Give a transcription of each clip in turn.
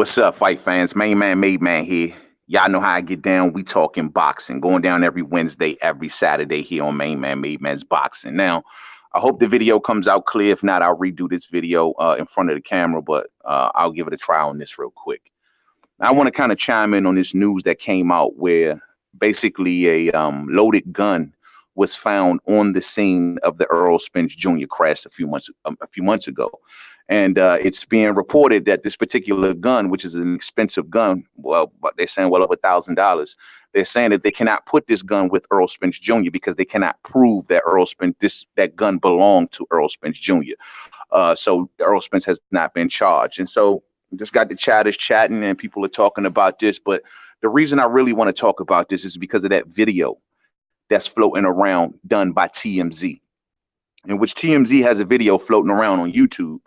What's up, fight fans? Main man, made man here. Y'all know how I get down. We talking boxing, going down every Wednesday, every Saturday here on Main Man, Made Man's Boxing. Now, I hope the video comes out clear. If not, I'll redo this video in front of the camera, but I'll give it a try on this real quick. I want to kind of chime in on this news that came out where basically a loaded gun was found on the scene of the Errol Spence Jr crash a few months ago. And it's being reported that this particular gun, which is an expensive gun, well, but they're saying well over $1,000. They're saying that they cannot put this gun with Errol Spence Jr because they cannot prove that that gun belonged to Errol Spence Jr. So Errol Spence has not been charged. And so just got the chatters chatting and people are talking about this. But the reason I really want to talk about this is because of that video that's floating around done by TMZ, in which TMZ has a video floating around on YouTube.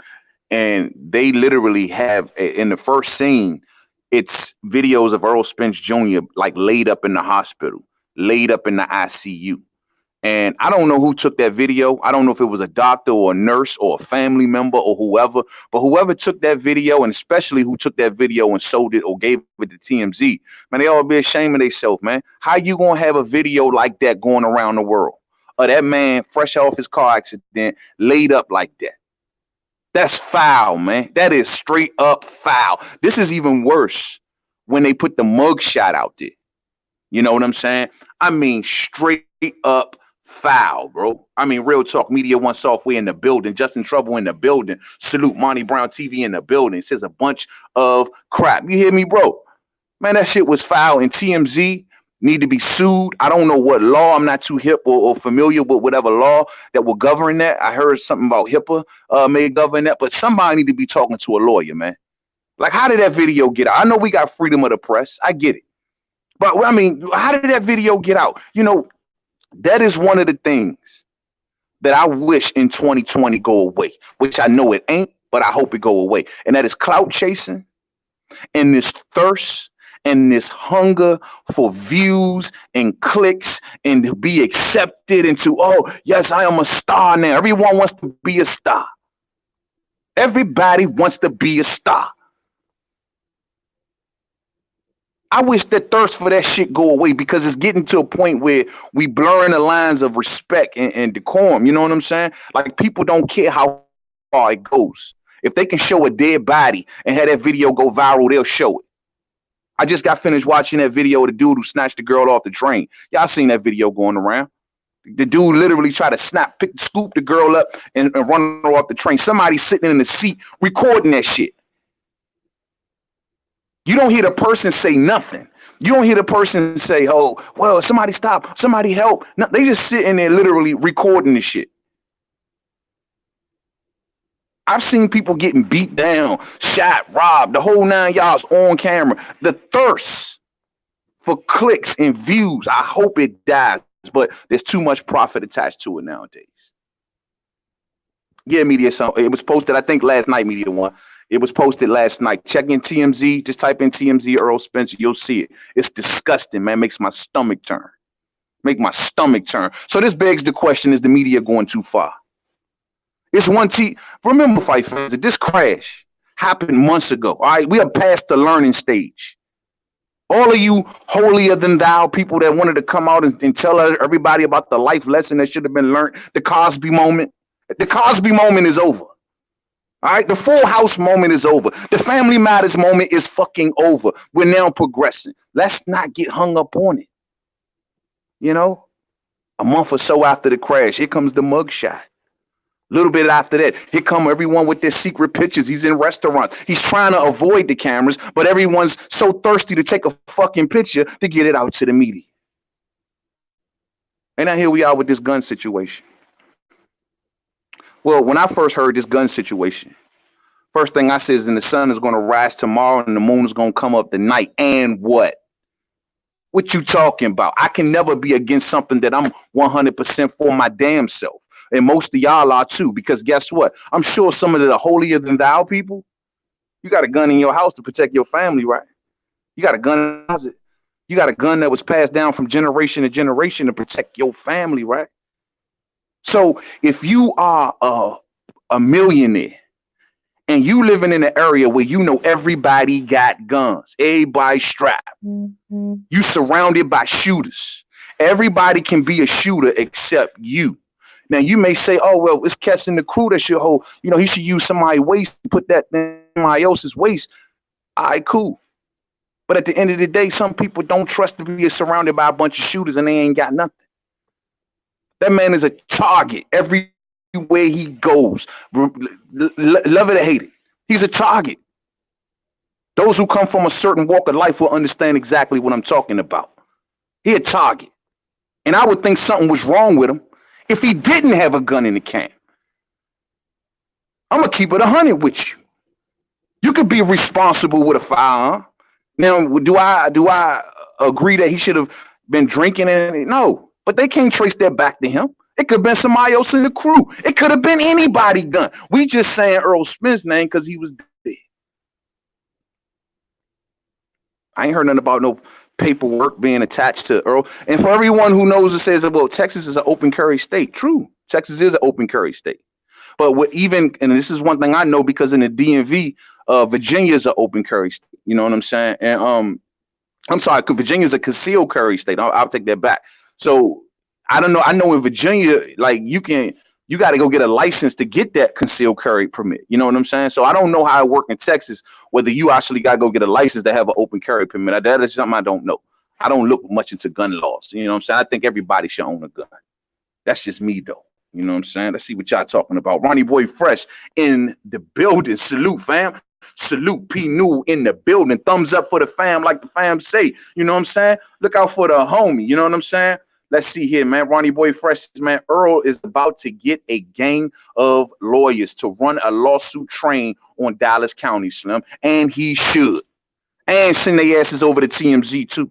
And they literally have, in the first scene, it's videos of Errol Spence Jr. like laid up in the hospital, laid up in the ICU. And I don't know who took that video. I don't know if it was a doctor or a nurse or a family member or whoever, but whoever took that video, and especially who took that video and sold it or gave it to TMZ, man, they all be ashamed of themselves, man. How you gonna have a video like that going around the world of that man fresh off his car accident laid up like that? That's foul, man. That is straight up foul. This is even worse when they put the mug shot out there. You know what I'm saying? I mean, straight up foul, bro. I mean, real talk. Media One Software in the building. Justin Trouble in the building. Salute Monty Brown TV in the building. It says a bunch of crap. You hear me, bro? Man, that shit was foul. And TMZ need to be sued. I don't know what law. I'm not too hip or familiar with whatever law that will govern that. I heard something about HIPAA may govern that, but somebody need to be talking to a lawyer, man. Like, how did that video get out? I know we got freedom of the press. I get it. But I mean, how did that video get out? You know, that is one of the things that I wish in 2020 go away, which I know it ain't, but I hope it go away. And that is clout chasing and this thirst and this hunger for views and clicks and to be accepted into, oh, yes, I am a star now. Everyone wants to be a star. Everybody wants to be a star. I wish that thirst for that shit go away because it's getting to a point where we blurring the lines of respect and decorum. You know what I'm saying? Like, people don't care how far it goes. If they can show a dead body and have that video go viral, they'll show it. I just got finished watching that video of the dude who snatched the girl off the train. Y'all seen that video going around. The dude literally tried to scoop the girl up and run her off the train. Somebody sitting in the seat recording that shit. You don't hear the person say nothing. You don't hear the person say, oh, well, somebody stop, somebody help. No, they just sitting there literally recording the shit. I've seen people getting beat down, shot, robbed, the whole 9 yards on camera. The thirst for clicks and views, I hope it dies, but there's too much profit attached to it nowadays. Yeah, Media, so it was posted, I think last night, Media One. It was posted last night. Check in TMZ, just type in TMZ Errol Spence, you'll see it. It's disgusting, man. Makes my stomach turn. Make my stomach turn. So this begs the question, is the media going too far? It's remember, fight fans, that this crash happened months ago. All right, we are past the learning stage. All of you holier than thou people that wanted to come out and tell everybody about the life lesson that should have been learned, the Cosby moment. The Cosby moment is over. All right, the Full House moment is over. The Family Matters moment is fucking over. We're now progressing. Let's not get hung up on it. You know, a month or so after the crash, here comes the mugshot. A little bit after that, here come everyone with their secret pictures. He's in restaurants. He's trying to avoid the cameras, but everyone's so thirsty to take a fucking picture to get it out to the media. And now here we are with this gun situation. Well, when I first heard this gun situation, first thing I said is, and the sun is going to rise tomorrow and the moon is going to come up tonight. And what? What you talking about? I can never be against something that I'm 100% for my damn self. And most of y'all are too, because guess what? I'm sure some of the holier than thou people, you got a gun in your house to protect your family, right? You got a gun in the closet. You got a gun that was passed down from generation to generation to protect your family, right? So if you are a millionaire and you living in an area where you know everybody got guns, everybody strapped, you surrounded by shooters. Everybody can be a shooter except you. Now you may say, "Oh well, it's Kess in the crew that should hold. You know, he should use somebody's waist, put that in somebody else's waist." All right, cool. But at the end of the day, some people don't trust to be surrounded by a bunch of shooters and they ain't got nothing. That man is a target everywhere he goes. Love it or hate it, he's a target. Those who come from a certain walk of life will understand exactly what I'm talking about. He a target. And I would think something was wrong with him if he didn't have a gun in the camp. I'm gonna keep it 100 with you. You could be responsible with a firearm. Now, do I agree that he should have been drinking? And no, but they can't trace that back to him. It could have been somebody else in the crew. It could have been anybody gun. We just saying Errol Spence's name because he was dead. I ain't heard nothing about no paperwork being attached to Earl. And for everyone who knows and says, well, Texas is an open carry state. True. Texas is an open carry state. But what even, and this is one thing I know because in the DMV, Virginia is an open carry state. You know what I'm saying? And I'm sorry, Virginia is a concealed carry state. I'll take that back. So I don't know. I know in Virginia, like you got to go get a license to get that concealed carry permit. You know what I'm saying? So I don't know how it works in Texas, whether you actually got to go get a license to have an open carry permit. That is something I don't know. I don't look much into gun laws. You know what I'm saying? I think everybody should own a gun. That's just me, though. You know what I'm saying? Let's see what y'all talking about. Ronnie Boy Fresh in the building. Salute, fam. Salute P. New in the building. Thumbs up for the fam, like the fam say. You know what I'm saying? Look out for the homie. You know what I'm saying? Let's see here, man. Ronnie Boy Fresh, man. Earl is about to get a gang of lawyers to run a lawsuit train on Dallas County, Slim. And he should. And send their asses over to TMZ, too.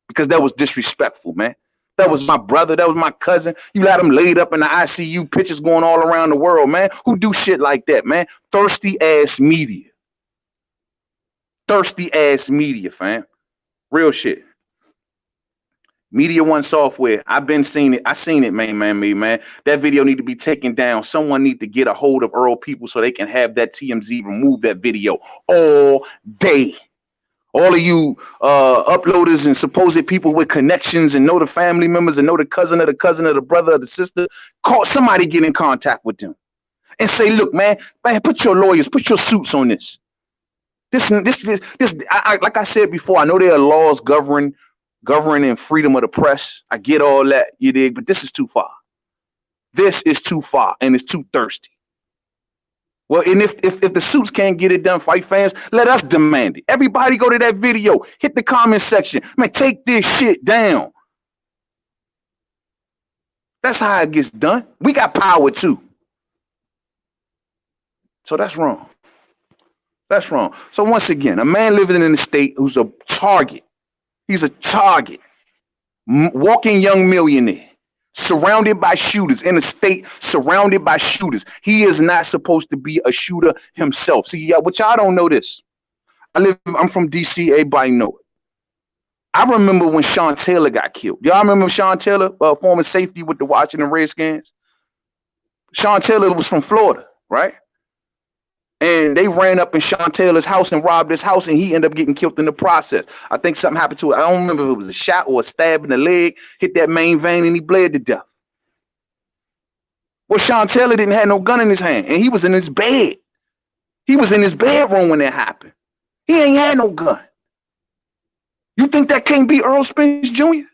Because that was disrespectful, man. That was my brother. That was my cousin. You had him laid up in the ICU, pictures going all around the world, man. Who do shit like that, man? Thirsty ass media. Thirsty ass media, fam. Real shit. Media One Software. I've been seeing it. I seen it, man. That video need to be taken down. Someone need to get a hold of Earl people so they can have that TMZ remove that video all day. All of you uploaders and supposed people with connections and know the family members and know the cousin of the brother or the sister, call somebody, get in contact with them and say, look, man, put your lawyers, put your suits on this. This. Like I said before, I know there are laws governing freedom of the press. I get all that, you dig, but this is too far. This is too far and it's too thirsty. Well, and if the suits can't get it done, fight fans, let us demand it. Everybody go to that video, hit the comment section. Man, take this shit down. That's how it gets done. We got power too. So that's wrong. That's wrong. So once again, a man living in the state who's a target. He's a target. Walking young millionaire. Surrounded by shooters, in a state surrounded by shooters. He is not supposed to be a shooter himself. See, which I don't know this. I'm from DC, everybody know it. I remember when Sean Taylor got killed. Y'all remember Sean Taylor, former safety with the Washington Redskins? Sean Taylor was from Florida, right? And they ran up in Sean Taylor's house and robbed his house, and he ended up getting killed in the process. I think something happened to it. I don't remember if it was a shot or a stab in the leg, hit that main vein, and he bled to death. Well, Sean Taylor didn't have no gun in his hand, and he was in his bed. He was in his bedroom when that happened. He ain't had no gun. You think that can't be Errol Spence Jr.?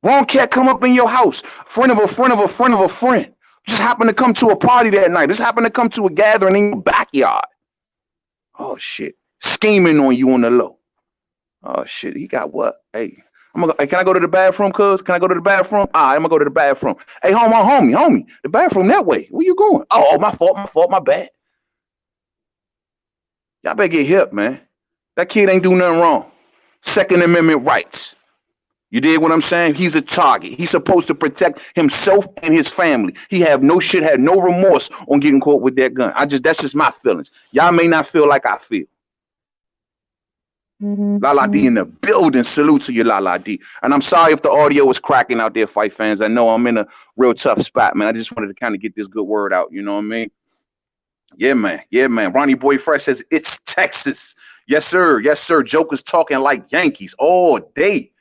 Wrong cat come up in your house, friend of a friend of a friend of a friend. Just happened to come to a party that night. Just happened to come to a gathering in your backyard. Oh, shit. Scheming on you on the low. Oh, shit. He got what? Hey, hey, can I go to the bathroom, cuz? Can I go to the bathroom? All right, I'm going to go to the bathroom. Hey, homie, the bathroom that way. Where you going? Oh, my fault, my bad. Y'all better get hip, man. That kid ain't do nothing wrong. Second Amendment rights. You dig what I'm saying? He's a target. He's supposed to protect himself and his family. He had no remorse on getting caught with that gun. That's just my feelings. Y'all may not feel like I feel. Lala D in the building. Salute to you, Lala D. And I'm sorry if the audio was cracking out there, fight fans. I know I'm in a real tough spot, man. I just wanted to kind of get this good word out. You know what I mean? Yeah, man. Yeah, man. Ronnie Boy Fresh says it's Texas. Yes, sir. Yes, sir. Jokers talking like Yankees all day.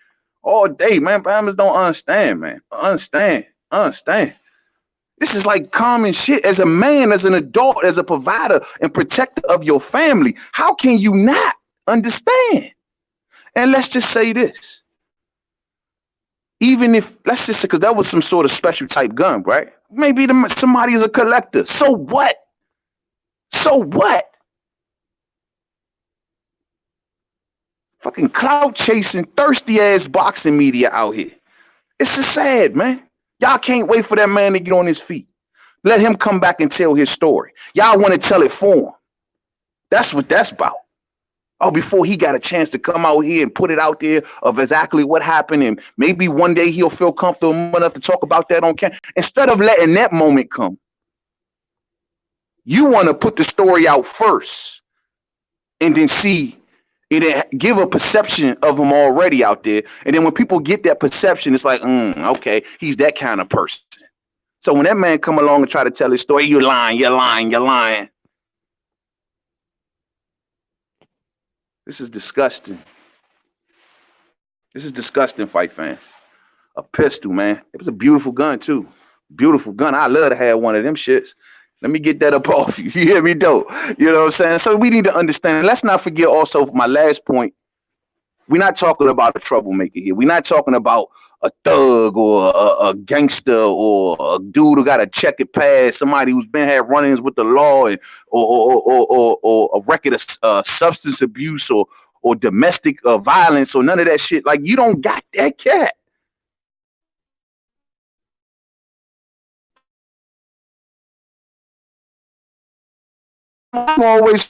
All day, man. Bahamas don't understand, man. Understand. Understand. This is like common shit. As a man, as an adult, as a provider and protector of your family, how can you not understand? And let's just say this. Even if, let's just say, because that was some sort of special type gun, right? Maybe somebody is a collector. So what? So what? Fucking clout chasing, thirsty ass boxing media out here. It's just sad, man. Y'all can't wait for that man to get on his feet. Let him come back and tell his story. Y'all want to tell it for him. That's what that's about. Oh, before he got a chance to come out here and put it out there of exactly what happened, and maybe one day he'll feel comfortable enough to talk about that on camera. Instead of letting that moment come, you want to put the story out first and then see it, give a perception of him already out there. And then when people get that perception, it's like, okay, he's that kind of person. So when that man come along and try to tell his story, you're lying, you're lying, you're lying. This is disgusting. This is disgusting, fight fans. A pistol, man. It was a beautiful gun, too. Beautiful gun. I love to have one of them shits. Let me get that up off you. You hear me, though? You know what I'm saying? So we need to understand. Let's not forget also my last point. We're not talking about a troublemaker here. We're not talking about a thug or a gangster or a dude who got a checkered past, somebody who's had run-ins with the law, and or a record of substance abuse or domestic violence or none of that shit. Like, you don't got that cat. I'm always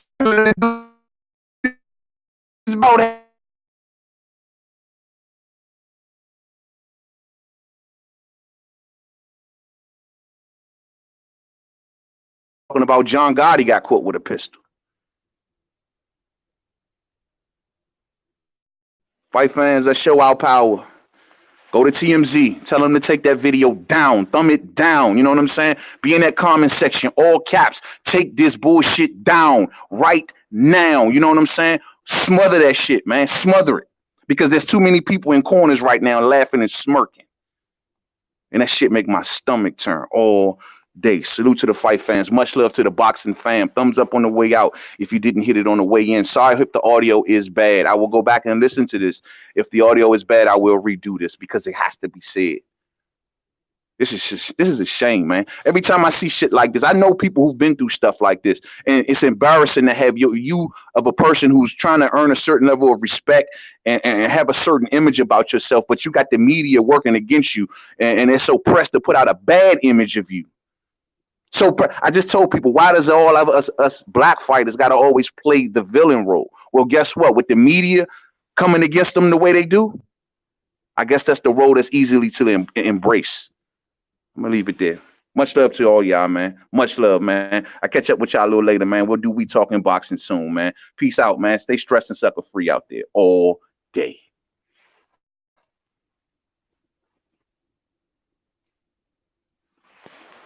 about talking about John Gotti got caught with a pistol. Fight fans, let's show our power. Go to TMZ. Tell them to take that video down. Thumb it down. You know what I'm saying? Be in that comment section. All caps. Take this bullshit down right now. You know what I'm saying? Smother that shit, man. Smother it. Because there's too many people in corners right now laughing and smirking. And that shit make my stomach turn all day. Salute to the fight fans. Much love to the boxing fam. Thumbs up on the way out if you didn't hit it on the way in. Sorry if the audio is bad. I will go back and listen to this. If the audio is bad, I will redo this because it has to be said. This is a shame, man. Every time I see shit like this, I know people who've been through stuff like this, and it's embarrassing to have you of a person who's trying to earn a certain level of respect and have a certain image about yourself, but you got the media working against you, and they're so pressed to put out a bad image of you. So I just told people, why does all of us black fighters got to always play the villain role? Well, guess what? With the media coming against them the way they do, I guess that's the role that's easily to embrace. I'm gonna leave it there. Much love to all y'all, man. Much love, man. I catch up with y'all a little later, man. We'll do We Talking Boxing soon, man. Peace out, man. Stay stressed and sucker free out there all day.